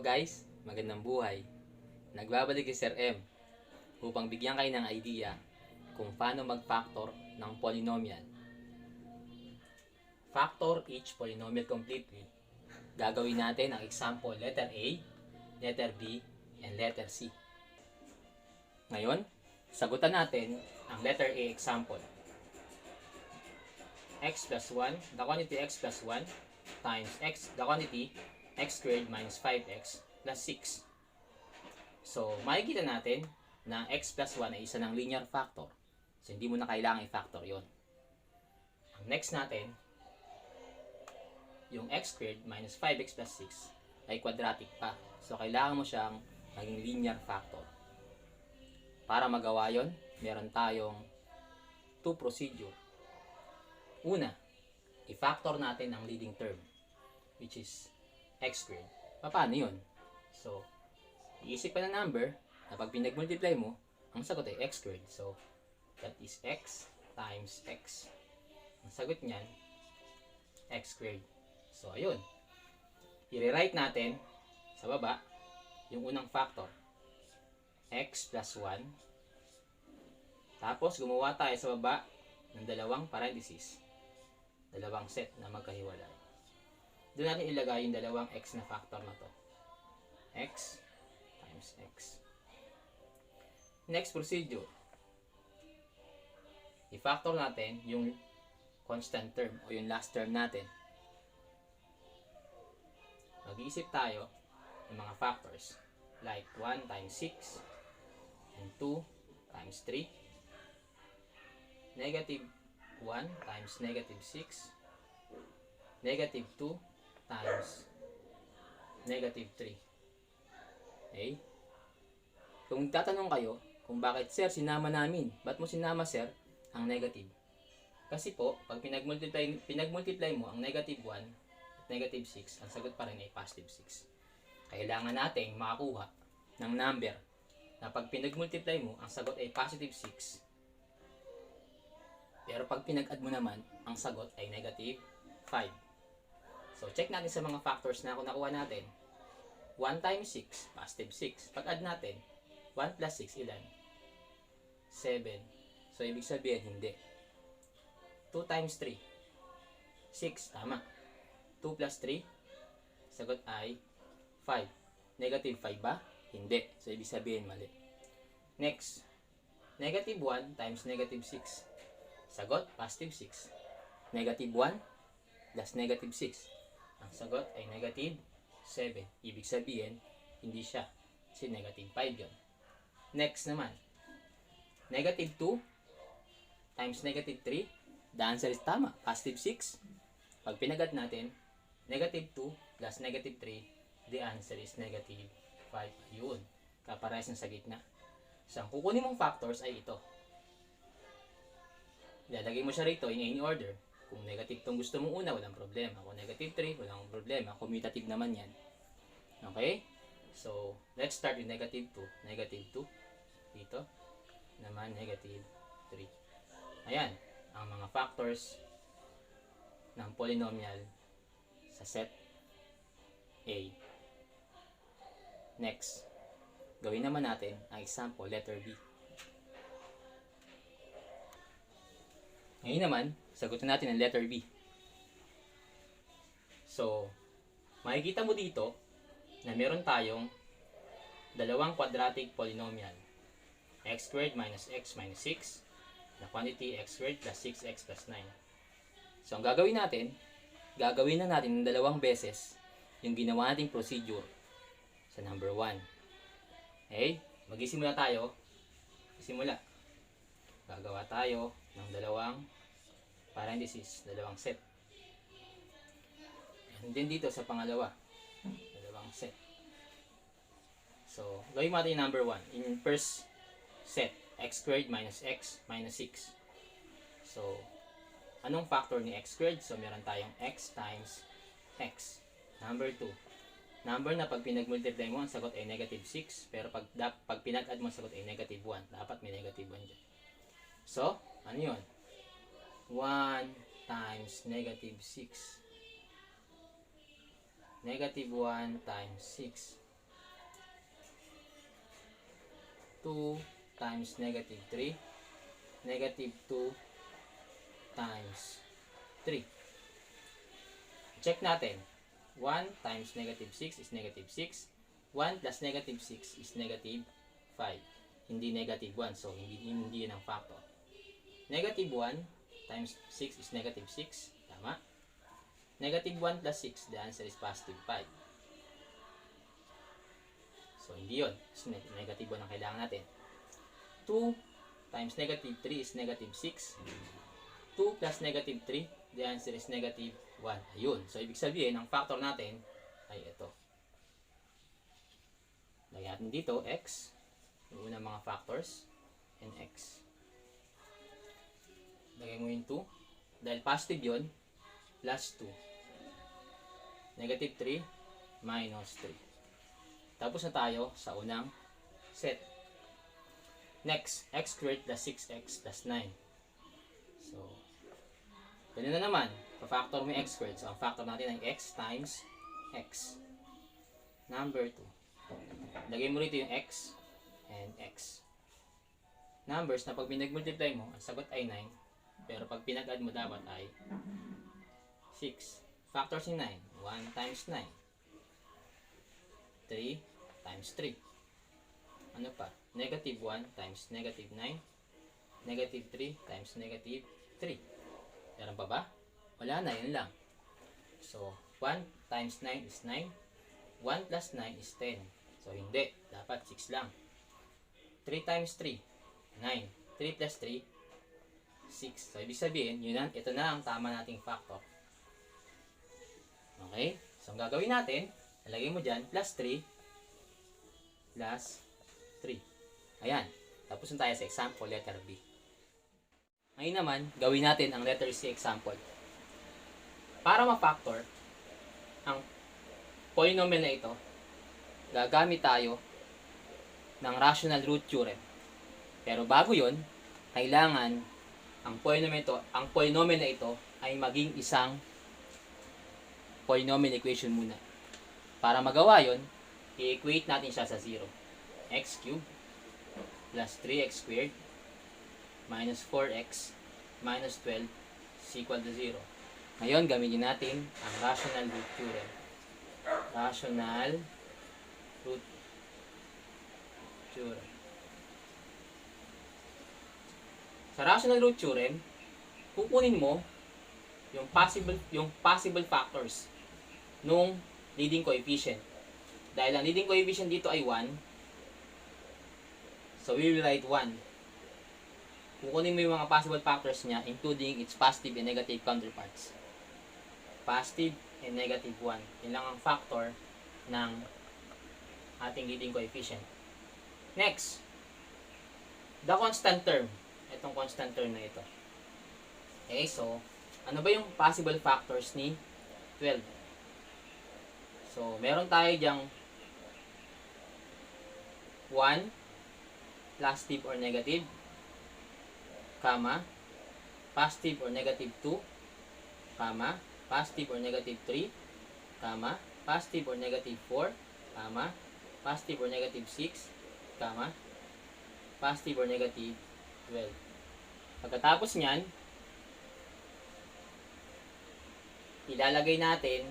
guys, magandang buhay. Nagbabalik si Sir M upang bigyan kayo ng idea kung paano mag-factor ng polynomial. Factor each polynomial completely. Gagawin natin ang example letter A, letter B, and letter C. Ngayon, sagutan natin ang letter A example. X plus 1, the quantity x plus 1 times x, the quantity x squared minus 5x plus 6. So, makikita natin na x plus 1 ay isa ng linear factor. So, hindi mo na kailangan i-factor yon. Ang next natin, yung x squared minus 5x plus 6 ay quadratic pa. So, kailangan mo siyang maging linear factor. Para magawa yon, meron tayong two procedure. Una, i-factor natin ang leading term, which is x squared. Paano yun? So, iisip ka ng number na pag pinag-multiply mo, ang sagot ay x squared. So, that is x times x. Ang sagot niyan, x squared. So, ayun. I-rewrite natin sa baba yung unang factor, x plus 1. Tapos, gumawa tayo sa baba ng dalawang parentheses. Dalawang set na magkahiwalay. Doon natin ilagay yung dalawang x na factor na to. X times x. Next procedure. I-factor natin yung constant term o yung last term natin. Mag-iisip tayo ng mga factors like 1 times 6 and 2 times 3. Negative 1 times negative 6. Negative 2 times negative 3. Okay? Kung tatanong kayo kung bakit, sir, sinama namin. Ba't mo sinama, sir, ang negative? Kasi po, pag pinagmultiply mo ang negative 1 at negative 6, ang sagot pa rin ay positive 6. Kailangan nating makakuha ng number na pag pinagmultiply mo, ang sagot ay positive 6. Pero pag pinag-add mo naman, ang sagot ay negative 5. So, check natin sa mga factors na nakuha natin. 1 times 6, positive 6. Pag-add natin, 1 plus 6, ilan? 7. So, ibig sabihin, hindi. 2 times 3, 6. Tama. 2 plus 3, sagot ay 5. Negative 5 ba? Hindi. So, ibig sabihin, mali. Next, negative 1 times negative 6. Sagot, positive 6. Negative 1 plus negative 6. Ang sagot ay negative 7. Ibig sabihin, hindi siya. Kasi negative 5 yun. Next naman, negative 2 times negative 3. The answer is tama, positive 6. Pag pinag-add natin, negative 2 plus negative 3, the answer is negative 5. Ayun, kaparehas na sa gitna. So, ang kukunin mong factors ay ito. Ilalagay mo siya rito in any order. Kung negative itong gusto mong una, walang problema. Kung negative 3, walang problema. Commutative naman yan. Okay? So, let's start with negative 2. Negative 2. Dito. Naman, negative 3. Ayan. Ang mga factors ng polynomial sa set A. Next. Gawin naman natin ang example, letter B. Ngayon naman, sagutin natin ang letter B. So, makikita mo dito na meron tayong dalawang quadratic polynomial. X squared minus x minus 6. The quantity x squared plus 6x plus 9. So, ang gagawin na natin ng dalawang beses yung ginawa nating procedure sa number 1. Okay? Mag-isimula tayo. Isimula. Gagawa tayo ng dalawang parentheses, dalawang set. And then dito sa pangalawa, dalawang set. So, gawin natin yung number 1. In first set, x squared minus x minus 6. So, anong factor ni x squared? So, meron tayong x times x. Number 2. Number na pag pinag-multiply mo, ang sagot ay negative 6. Pero pag pinag-add mo, ang sagot ay negative 1. Dapat may negative 1 dyan. So, ano yun? 1 times negative 6. Negative 1 times 6. 2 times negative 3, negative 2 times 3. Check natin. 1 times negative 6 is negative 6. 1 plus negative 6 is negative 5. Hindi negative 1, so hindi yun ang factor. Negative 1 times 6 is negative 6. Tama. Negative 1 plus 6, the answer is positive 5. So, hindi yun. So, negative 1 ang kailangan natin. 2 times negative 3 is negative 6. 2 plus negative 3, the answer is negative 1. Ayun. So, ibig sabihin, ang factor natin ay ito. Lagyan natin dito, x. Yung unang mga factors. And x. Lagyan mo yung 2. Dahil positive yun, plus 2. Negative 3 minus 3. Tapos na tayo sa unang set. Next, x squared plus 6x plus 9. So, ganun na naman. Pa-factor mo yung x squared. So, ang factor natin ay x times x. Number 2. Lagay mo rito yung x and x. Numbers na pag pinag-multiply mo, ang sagot ay 9. Pero pag pinag-add mo dapat ay 6. Factors ni 9. 1 times 9. 3 times 3. Ano pa? Negative 1 times negative 9. Negative 3 times negative 3. Meron pa ba? Wala na, yun lang. So, 1 times 9 is 9. 1 plus 9 is 10. So, hindi. Dapat 6 lang. 3 times 3, 9. 3 plus 3, 6. So, ibig sabihin, ito na ang tama nating factor. Okay? So, ang gagawin natin, nalagay mo dyan, plus 3, plus 3. Ayan. Tapos na tayo sa example, letter B. Ngayon naman, gawin natin ang letter C example. Para ma-factor ang polynomial na ito, gagamit tayo ng rational root theorem. Pero bago yon, kailangan ang polynomial na ito ay maging isang polynomial equation muna. Para magawa yon, i-equate natin siya sa 0. X cubed plus 3x squared minus 4x minus 12 is equal to 0. Ngayon, gamitin natin ang rational root theorem. Rational root theorem. Sa rational root theorem, kukunin mo yung possible factors nung leading coefficient. Dahil ang leading coefficient dito ay 1, so we will write 1. Kukunin mo yung mga possible factors niya, including its positive and negative counterparts. Positive and negative 1. Yun lang ang factor ng ating leading coefficient. Next, the constant term. Itong constant term na ito. Okay, so, ano ba yung possible factors ni 12? So, meron tayo dyang 1, positive or negative, comma, positive or negative 2, comma, positive or negative 3, comma, positive or negative 4, comma, positive or negative 6, comma, positive or negative 12. Pagkatapos nyan, ilalagay natin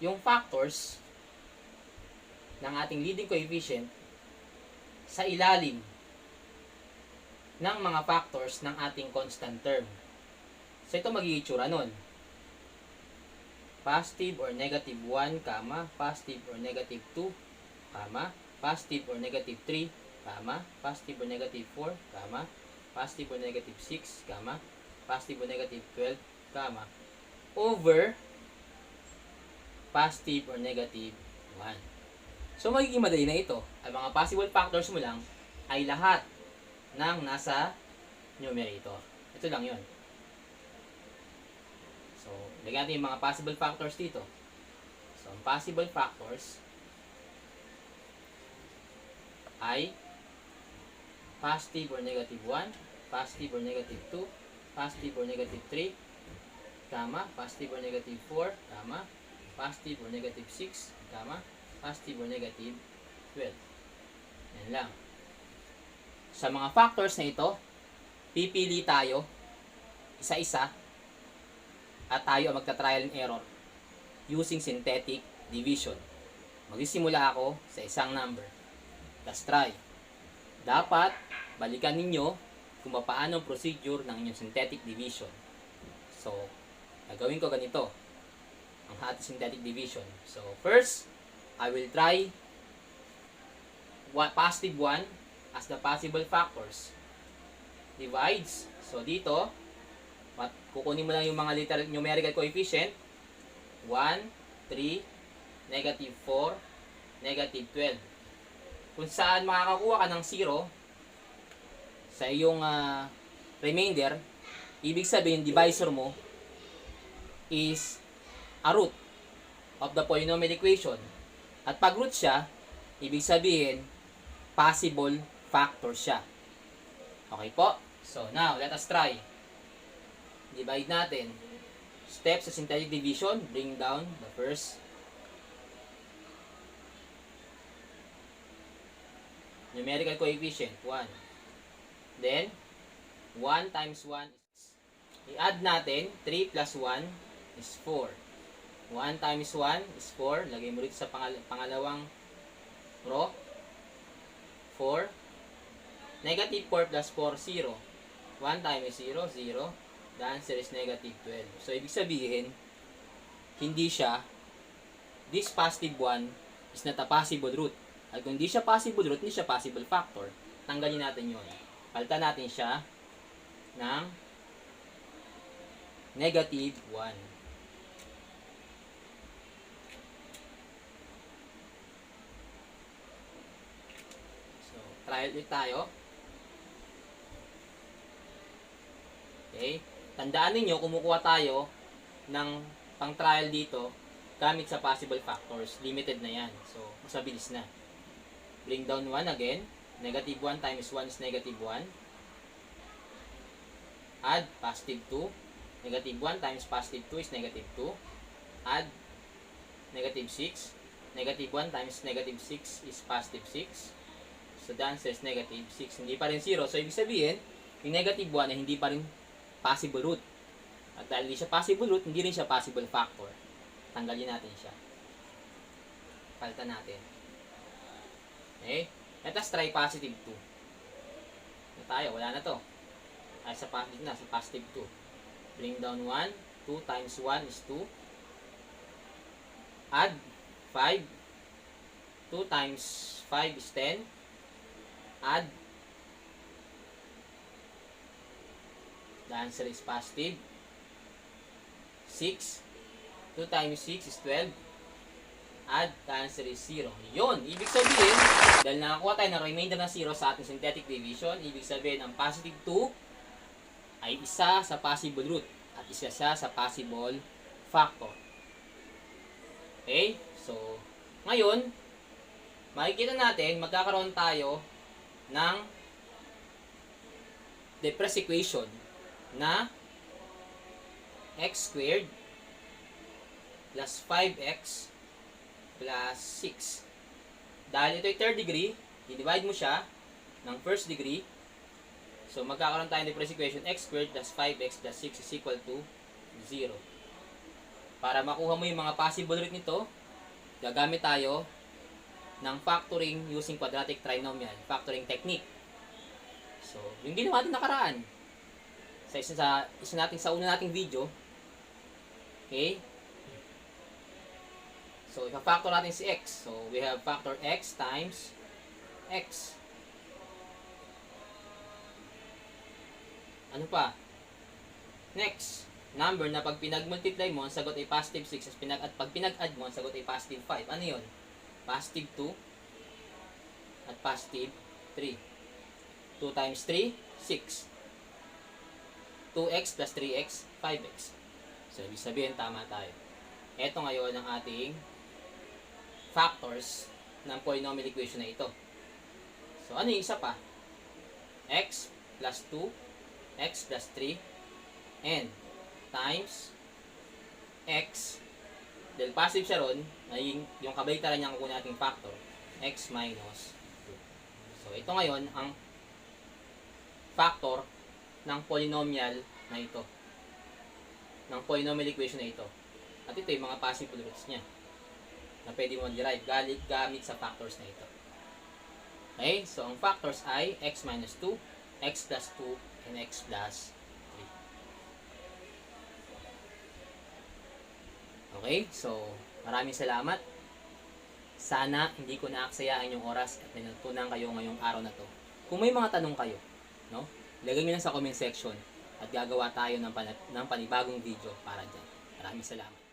yung factors ng ating leading coefficient sa ilalim ng mga factors ng ating constant term. So, ito magiging itsura nun. Positive or negative 1, comma, positive or negative 2, comma, positive or negative 3, comma, positive or negative 4, comma, positive or negative 6, comma, positive or negative 12, comma, over positive or negative 1. So, magiging madali na ito. Ang mga possible factors mo lang ay lahat ng nasa numerator. Ito lang yun. So, lagyan natin yung mga possible factors dito. So, ang possible factors ay positive or negative 1, positive or negative 2, positive or negative 3, comma, positive or negative 4, comma, positive or negative 6, comma, positive or negative 12. Yan lang. Sa mga factors na ito, pipili tayo isa-isa at tayo ang magta-trial and error using synthetic division. Magsisimula ako sa isang number. Let's try. Dapat balikan ninyo kung paano ang procedure ng inyong synthetic division. So, gagawin ko ganito ang ating synthetic division. So, first, I will try positive 1 as the possible factors. Divides. So, dito, kukunin mo lang yung mga numerical coefficient. 1, 3, negative 4, negative 12. Kung saan makakakuha ka ng 0 sa iyong remainder, ibig sabihin, divisor mo is a root of the polynomial equation. At pag root siya, ibig sabihin, possible factor siya. Okay po? So, now, let us try. Divide natin. Steps sa synthetic division, bring down the first numerical coefficient, 1. Then, 1 times 1 is, i-add natin, 3 plus 1 is 4. 1 times 1 is 4. Lagay mo rito sa pangalawang row. 4. Negative 4 plus 4, 0. 1 times 0, 0. The answer is negative 12. So, ibig sabihin, hindi siya, this positive 1 is not a possible root. At kung hindi siya possible root, hindi siya possible factor. Tanggalin natin yun. Palitan natin siya ng negative 1. So, try ulit tayo. Okay. Tandaan ninyo, kumukuha tayo ng pang-trial dito gamit sa possible factors. Limited na yan. So, mas mabilis na. Bring down 1 again. Negative 1 times 1 is negative 1. Add positive 2. Negative 1 times positive 2 is negative 2. Add negative 6. Negative 1 times negative 6 is positive 6. So, the answer is negative 6. Hindi pa rin 0. So, ibig sabihin, yung negative 1 ay hindi pa rin possible root. At dahil hindi siya possible root, hindi rin siya possible factor. Tanggalin natin siya. Palitan natin. Okay? Let us try positive 2. Na tayo, wala na to. Ay, sa positive na, sa positive 2. Bring down 1. 2 times 1 is 2. Add 5. 2 times 5 is 10. Add. The answer is positive 6. 2 times 6 is 12. Add, the answer is 0. Yun, ibig sabihin, dahil nakakuha tayo ng remainder na 0 sa ating synthetic division, ibig sabihin, ang positive 2 ay isa sa possible root at isa siya sa possible factor. Okay? So, ngayon, makikita natin, magkakaroon tayo ng Depress equation na x squared plus 5x plus 6. Dahil ito ay third degree, i-divide mo siya ng first degree. So, magkakaroon tayo ng Depress equation x squared plus 5x plus 6 is equal to 0. Para makuha mo yung mga possible root nito, gagamit tayo ng factoring using quadratic trinomial, factoring technique. So, yung ginawa natin nakaraan, sa una nating video, okay? So, ipa-factor natin si x. So, we have factor x times x. Ano pa? Next, number na pag pinag-multiply mo, ang sagot ay positive 6. At pag pinag-add mo, ang sagot ay positive 5. Ano yun? Positive 2 at positive 3. 2 times 3, 6. 2x plus 3x, 5x. So, ibig sabihin, tama tayo. Ito ngayon ang ating factors ng polynomial equation na ito. So, ano yung isa pa? X plus 2, x plus 3, and times x. Dahil positive siya ron, yung kabaliktaran niya kukunin nating factor, x minus 2. ito ngayon ang factor ng polynomial na ito. Ng polynomial equation na ito. At ito yung mga possible roots niya na pwede mo derive gamit sa factors na ito. Okay? So, ang factors ay x minus 2, x plus 2, and x plus 3. Okay? So, maraming salamat. Sana hindi ko naaksayaan yung oras at natutunan kayo ngayong araw na to. Kung may mga tanong kayo, no? Ilagay nyo lang sa comment section at gagawa tayo ng panibagong video para dyan. Maraming salamat.